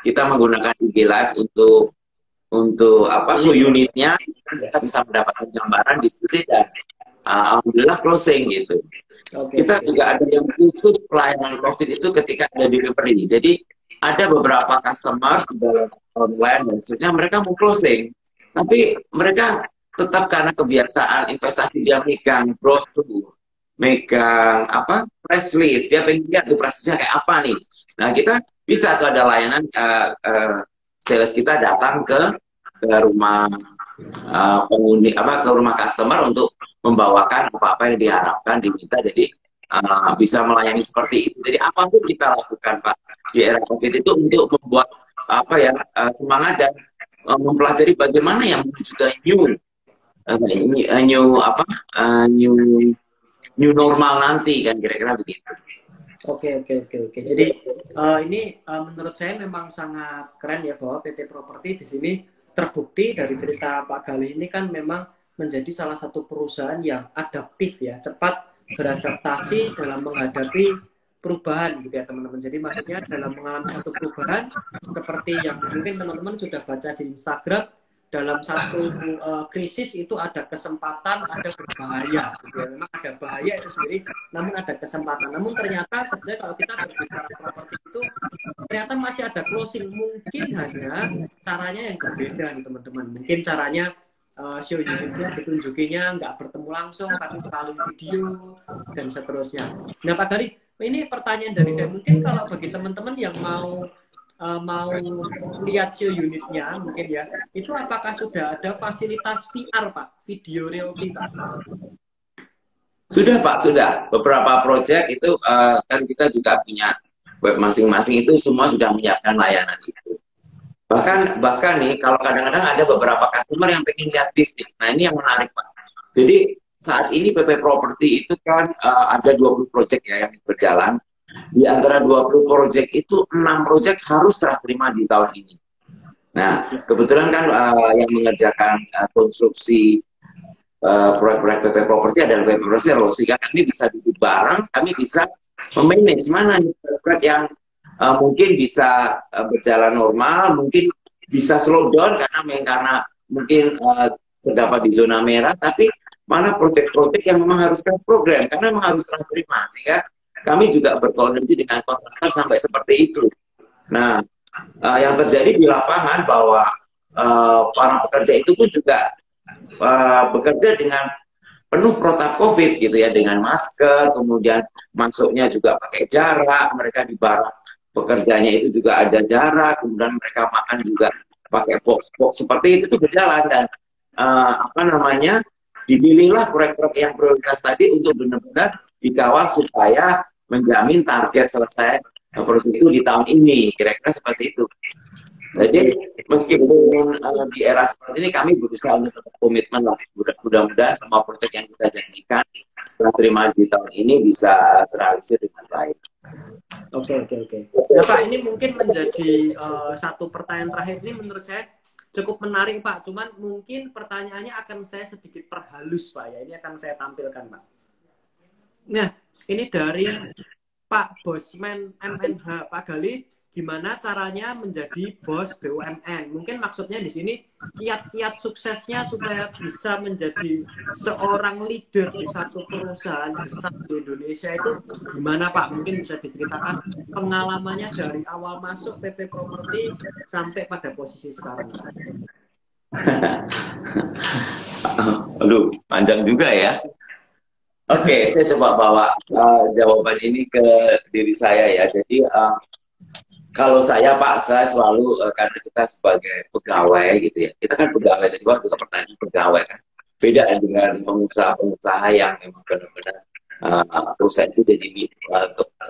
kita menggunakan IG Live untuk show unitnya, kita bisa mendapatkan gambaran, diskusi, dan alhamdulillah closing gitu. Kita juga ada yang khusus pelayanan COVID itu ketika ada delivery. Jadi ada beberapa customer di dalam online dan seterusnya, mereka mau closing, tapi mereka tetap karena kebiasaan investasi dia megang brosur, megang press list, dia pengen lihat tuh pressnya kayak apa nih. Nah, kita bisa tuh ada layanan sales kita datang ke rumah penghuni ke rumah customer untuk membawakan apa-apa yang diharapkan, diminta. Jadi bisa melayani seperti itu. Jadi apapun kita lakukan, Pak, di era COVID itu untuk membuat semangat dan mempelajari bagaimana yang menuju ke new normal nanti, kan kira-kira begitu. Oke. Jadi ini menurut saya memang sangat keren ya, bahwa PT Properti di sini terbukti dari cerita Pak Galih ini kan memang menjadi salah satu perusahaan yang adaptif ya, cepat beradaptasi dalam menghadapi perubahan gitu ya teman-teman. Jadi maksudnya dalam mengalami satu perubahan seperti yang mungkin teman-teman sudah baca di Instagram, dalam satu krisis itu ada kesempatan, ada berbahaya gitu ya. Memang ada bahaya itu sendiri, namun ada kesempatan. Namun ternyata sebenarnya kalau kita berbicara properti itu ternyata masih ada closing, mungkin hanya caranya yang berbeda nih teman-teman. Mungkin caranya show unitnya ditunjukinya nggak bertemu langsung, tapi melalui video dan seterusnya. Nah Pak Gari, ini pertanyaan dari saya, mungkin kalau bagi teman-teman yang mau lihat show unitnya mungkin ya, itu apakah sudah ada fasilitas VR Pak, video reality Pak? Sudah Pak, sudah. Beberapa project itu kan kita juga punya web masing-masing, itu semua sudah menyiapkan layanan itu. Bahkan nih, kalau kadang-kadang ada beberapa customer yang pengen lihat bisnis. Nah ini yang menarik Pak. Jadi saat ini PP Property itu kan ada 20 project ya yang berjalan. Di antara 20 proyek itu 6 proyek harus serah terima di tahun ini. Nah, kebetulan kan yang mengerjakan konstruksi proyek-proyek PP Property adalah PP Property, sehingga kami bisa duduk bareng, kami bisa memanage mana proyek yang mungkin bisa berjalan normal, mungkin bisa slow down karena mungkin terdapat di zona merah, tapi mana proyek-proyek yang memang haruskan program karena memang harus serah terima, sehingga kami juga berkoordinasi dengan kontraktor sampai seperti itu. Nah, yang terjadi di lapangan bahwa para pekerja itu pun juga bekerja dengan penuh protokol COVID gitu ya, dengan masker, kemudian masuknya juga pakai jarak, mereka di barak pekerjanya itu juga ada jarak, kemudian mereka makan juga pakai box-box seperti itu tuh berjalan. Dan dipilihlah proyek-proyek yang prioritas tadi untuk benar-benar dikawal supaya menjamin target selesai proses itu di tahun ini, kira-kira seperti itu. Jadi meskipun di era seperti ini kami berusaha untuk tetap komitmen lah. Mudah-mudahan semua proyek yang kita janjikan setelah terima di tahun ini bisa terrealisasi dengan baik. Oke. Nah Pak, ini mungkin menjadi satu pertanyaan terakhir, ini menurut saya cukup menarik Pak. Cuman mungkin pertanyaannya akan saya sedikit perhalus Pak ya. Ini akan saya tampilkan Pak. Nah, ini dari Pak Bosman MNH, Pak Galih, gimana caranya menjadi bos BUMN? Mungkin maksudnya di sini kiat-kiat suksesnya supaya bisa menjadi seorang leader di satu perusahaan besar di Indonesia itu gimana Pak? Mungkin bisa diceritakan pengalamannya dari awal masuk PP Property sampai pada posisi sekarang. Aduh, panjang juga ya. Oke, saya coba bawa jawaban ini ke diri saya ya. Jadi kalau saya Pak, saya selalu karena kita sebagai pegawai gitu ya. Kita kan pegawai, jadi juga pertanyaan pegawai kan. Beda dengan pengusaha yang memang benar-benar perusahaan itu jadi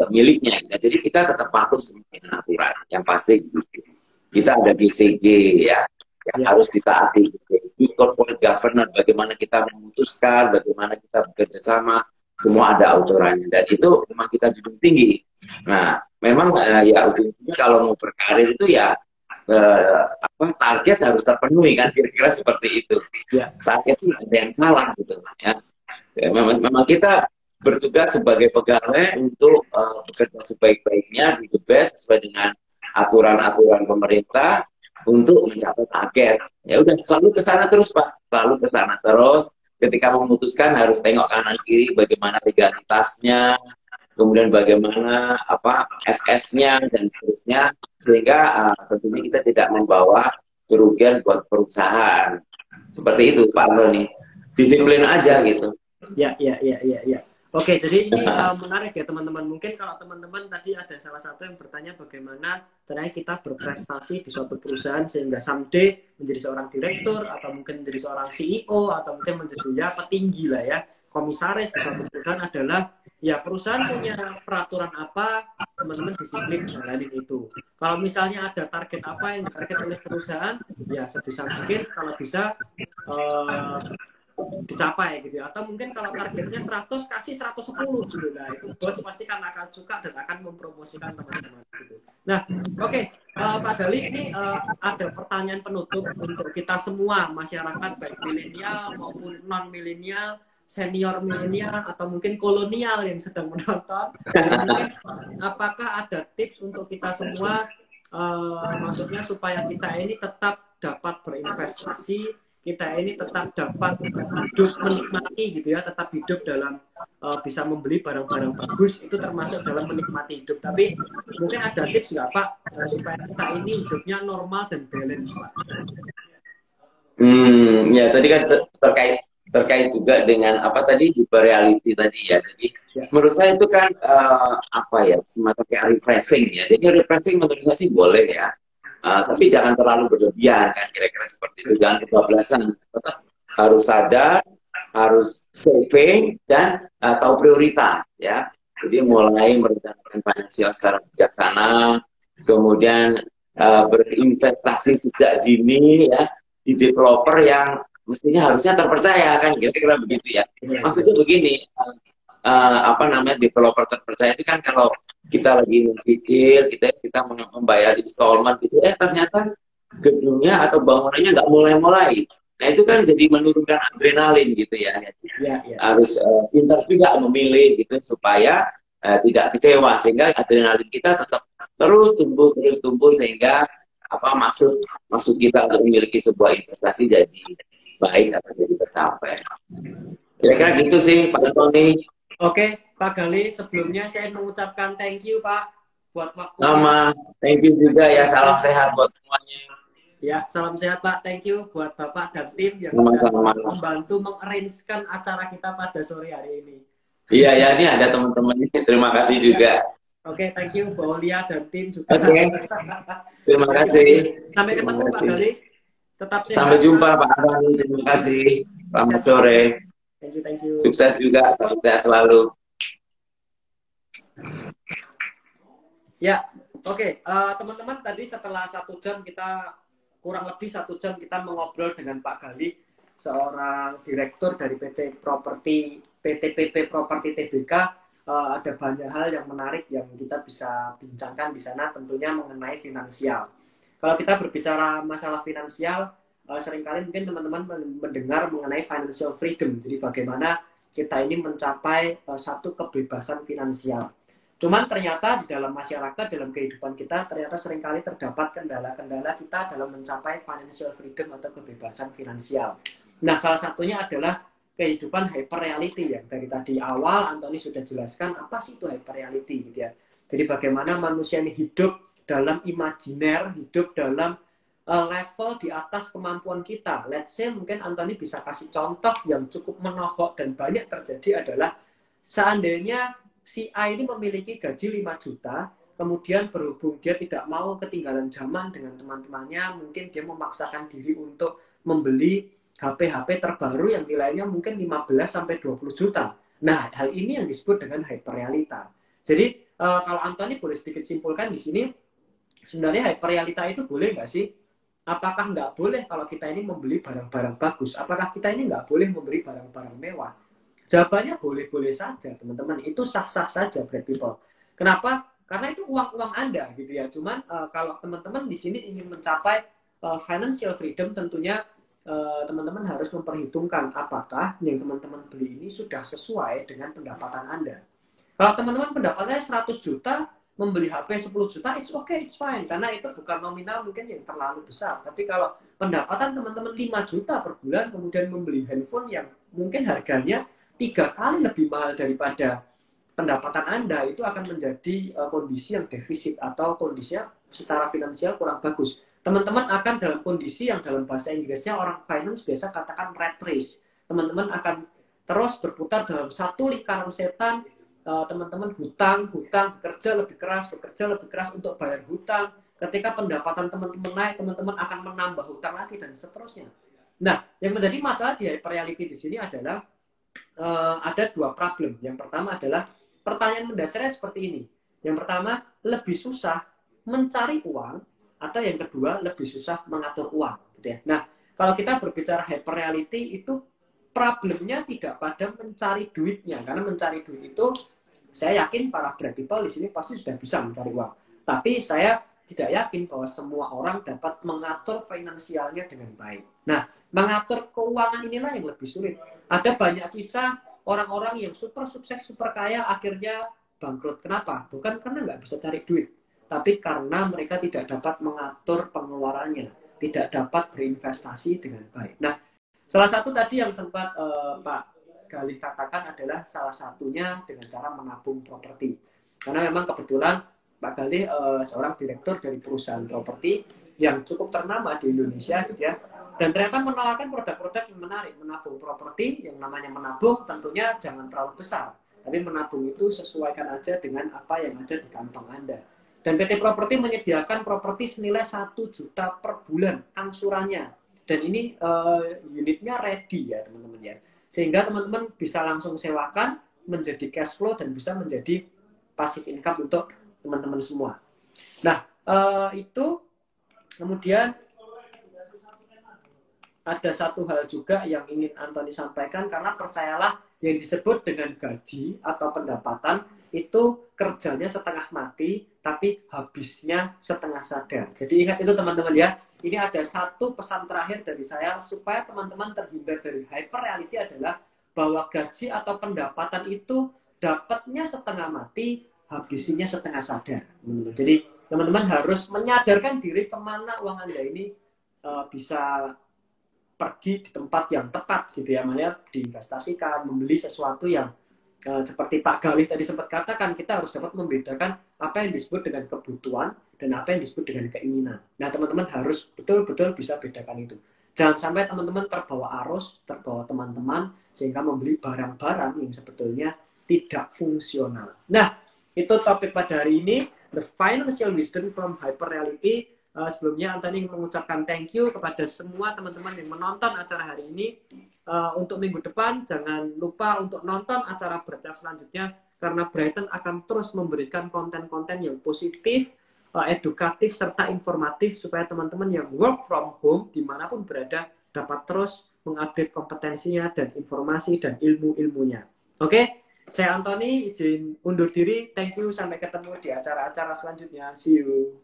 miliknya. Gitu. Jadi kita tetap patuh dengan aturan. Yang pasti kita ada GCG ya. Yang harus ditaati. Good corporate governance, bagaimana kita memutuskan, bagaimana kita bekerja sama, semua ada aturannya. Dan itu memang kita junjung tinggi. Nah, memang ya ujung-ujungnya kalau mau berkarir itu ya target harus terpenuhi kan, kira-kira seperti itu. Ya, target itu ada yang salah gitu ya. Ya, memang kita bertugas sebagai pegawai untuk bekerja sebaik-baiknya, di the best sesuai dengan aturan-aturan pemerintah untuk mencapai target. Ya udah selalu ke sana terus Pak, selalu ke sana terus. Ketika memutuskan harus tengok kanan kiri bagaimana legalitasnya, kemudian bagaimana apa FS-nya dan seterusnya, sehingga tentunya kita tidak membawa kerugian buat perusahaan. Seperti itu Pak Antoni. Disiplin aja gitu. Ya. Oke, jadi ini menarik ya teman-teman. Mungkin kalau teman-teman tadi ada salah satu yang bertanya bagaimana caranya kita berprestasi di suatu perusahaan sehingga someday menjadi seorang direktur atau mungkin menjadi seorang CEO atau mungkin menjadi ya petinggi lah ya, komisaris di suatu perusahaan adalah ya perusahaan punya peraturan apa, teman-teman disiplin jalanin itu. Kalau misalnya ada target apa yang ditarget oleh perusahaan, ya sebisa mungkin kalau bisa dicapai gitu ya. Atau mungkin kalau targetnya 100 kasih 110 gitu. Nah itu bos pasti kan akan suka dan akan mempromosikan teman-teman gitu. Nah oke, Pak Gali ini ada pertanyaan penutup untuk kita semua masyarakat baik milenial maupun non milenial, senior milenial atau mungkin kolonial yang sedang menonton. Jadi, apakah ada tips untuk kita semua maksudnya supaya kita ini tetap dapat berinvestasi, kita ini tetap dapat hidup menikmati gitu ya, tetap hidup dalam bisa membeli barang-barang bagus, itu termasuk dalam menikmati hidup. Tapi mungkin ada tips nggak Pak supaya kita ini hidupnya normal dan balance Pak? Ya tadi kan terkait juga dengan apa tadi hyperreality tadi ya. Jadi menurut saya itu kan apa ya semacam kayak refreshing ya. Jadi refreshing menurut saya sih boleh ya. Tapi jangan terlalu berlebihan kan, kira-kira seperti itu, jangan kebablasan. Tetap harus sadar, harus saving dan tahu prioritas ya. Jadi mulai merencanakan finansial secara bijaksana, kemudian berinvestasi sejak dini ya di developer yang mestinya harusnya terpercaya kan, kira-kira begitu ya. Maksudnya begini, apa namanya developer terpercaya itu kan kalau kita lagi mencicil, kita membayar installment gitu, ternyata gedungnya atau bangunannya nggak mulai-mulai. Nah itu kan jadi menurunkan adrenalin gitu ya. Harus pintar juga memilih gitu supaya tidak kecewa, sehingga adrenalin kita tetap terus tumbuh sehingga apa maksud kita untuk memiliki sebuah investasi jadi baik atau jadi tercapai. Kira-kira gitu sih Pak Tony. Oke, Pak Gali, sebelumnya saya mengucapkan thank you Pak buat waktunya. Sama, thank you juga ya, salam sehat buat semuanya. Ya, salam sehat Pak, thank you buat Bapak dan tim yang sudah membantu mengarrangekan acara kita pada sore hari ini. Iya ya, ini ada teman-teman ini, terima kasih juga. Oke, thank you Bu Olia dan tim juga. Oke, terima kasih. Sampai ketemu Pak Gali, tetap sehat. Sampai jumpa Pak Antoni, terima kasih. Selamat sore. Thank you. Sukses juga, salam sehat selalu. Ya, oke. Teman-teman, tadi setelah 1 jam kita, kurang lebih 1 jam kita mengobrol dengan Pak Gali, seorang direktur dari PT PP Property Tbk. Ada banyak hal yang menarik yang kita bisa bincangkan di sana, tentunya mengenai finansial. Kalau kita berbicara masalah finansial, seringkali mungkin teman-teman mendengar mengenai financial freedom, jadi bagaimana kita ini mencapai satu kebebasan finansial. Cuman ternyata di dalam masyarakat, dalam kehidupan kita, ternyata seringkali terdapat kendala-kendala kita dalam mencapai financial freedom atau kebebasan finansial. Nah, salah satunya adalah kehidupan hyperreality yang dari tadi awal Antoni sudah jelaskan apa sih itu hyperreality gitu ya. Jadi bagaimana manusia ini hidup dalam imajiner, hidup dalam level di atas kemampuan kita. Let's say mungkin Antoni bisa kasih contoh yang cukup menohok dan banyak terjadi adalah seandainya si A ini memiliki gaji 5 juta, kemudian berhubung dia tidak mau ketinggalan zaman dengan teman-temannya, mungkin dia memaksakan diri untuk membeli HP-HP terbaru yang nilainya mungkin 15-20 juta. Nah, hal ini yang disebut dengan hyperrealita. Jadi, kalau Antoni boleh sedikit simpulkan di sini, sebenarnya hyperrealita itu boleh nggak sih? Apakah nggak boleh kalau kita ini membeli barang-barang bagus? Apakah kita ini nggak boleh membeli barang-barang mewah? Jawabannya boleh-boleh saja, teman-teman. Itu sah-sah saja, Black People. Kenapa? Karena itu uang-uang Anda, gitu ya. Cuman kalau teman-teman di sini ingin mencapai financial freedom, tentunya teman-teman harus memperhitungkan apakah yang teman-teman beli ini sudah sesuai dengan pendapatan Anda. Kalau teman-teman pendapatannya 100 juta, membeli HP 10 juta, it's okay, it's fine. Karena itu bukan nominal mungkin yang terlalu besar. Tapi kalau pendapatan teman-teman 5 juta per bulan, kemudian membeli handphone yang mungkin harganya 3 kali lebih mahal daripada pendapatan Anda, itu akan menjadi kondisi yang defisit atau kondisinya secara finansial kurang bagus. Teman-teman akan dalam kondisi yang dalam bahasa Inggrisnya orang finance biasa katakan rat race. Teman-teman akan terus berputar dalam satu lingkaran setan. Teman-teman hutang, bekerja lebih keras untuk bayar hutang. Ketika pendapatan teman-teman naik, teman-teman akan menambah hutang lagi dan seterusnya. Nah, yang menjadi masalah di hyperreality di sini adalah ada dua problem. Yang pertama adalah pertanyaan mendasarnya seperti ini. Yang pertama, lebih susah mencari uang, atau yang kedua, lebih susah mengatur uang. Gitu ya. Nah, kalau kita berbicara hyperreality, itu problemnya tidak pada mencari duitnya. Karena mencari duit itu, saya yakin para bright people di sini pasti sudah bisa mencari uang. Tapi saya tidak yakin bahwa semua orang dapat mengatur finansialnya dengan baik. Nah, mengatur keuangan inilah yang lebih sulit. Ada banyak kisah orang-orang yang super sukses, super kaya, akhirnya bangkrut. Kenapa? Bukan karena nggak bisa cari duit, tapi karena mereka tidak dapat mengatur pengeluarannya, tidak dapat berinvestasi dengan baik. Nah, salah satu tadi yang sempat Pak Galih katakan adalah salah satunya dengan cara menabung properti. Karena memang kebetulan Pak Galih seorang direktur dari perusahaan properti yang cukup ternama di Indonesia, gitu ya. Dan ternyata menawarkan produk-produk yang menarik, menabung properti. Yang namanya menabung tentunya jangan terlalu besar, tapi menabung itu sesuaikan aja dengan apa yang ada di kantong Anda. Dan PT Properti menyediakan properti senilai 1 juta per bulan angsurannya. Dan ini unitnya ready ya teman-teman ya. Sehingga teman-teman bisa langsung sewakan, menjadi cash flow, dan bisa menjadi passive income untuk teman-teman semua. Nah, itu kemudian ada satu hal juga yang ingin Anthony sampaikan, karena percayalah yang disebut dengan gaji atau pendapatan itu kerjanya setengah mati, tapi habisnya setengah sadar. Jadi ingat itu teman-teman ya. Ini ada satu pesan terakhir dari saya supaya teman-teman terhindar dari hyperreality adalah bahwa gaji atau pendapatan itu dapatnya setengah mati, habisnya setengah sadar. Jadi teman-teman harus menyadarkan diri kemana uang Anda ini bisa pergi di tempat yang tepat gitu ya, makanya diinvestasikan, membeli sesuatu yang seperti Pak Galih tadi sempat katakan, kita harus dapat membedakan apa yang disebut dengan kebutuhan dan apa yang disebut dengan keinginan. Nah, teman-teman harus betul-betul bisa bedakan itu. Jangan sampai teman-teman terbawa arus, terbawa teman-teman, sehingga membeli barang-barang yang sebetulnya tidak fungsional. Nah, itu topik pada hari ini, The Financial Wisdom from Hyperreality. Sebelumnya Anthony mengucapkan thank you kepada semua teman-teman yang menonton acara hari ini. Untuk minggu depan jangan lupa untuk nonton acara Brighton selanjutnya, karena Brighton akan terus memberikan konten-konten yang positif, edukatif, serta informatif supaya teman-teman yang work from home dimanapun berada dapat terus mengupdate kompetensinya dan informasi dan ilmu-ilmunya. Oke, saya Anthony izin undur diri. Thank you, sampai ketemu di acara-acara selanjutnya. See you.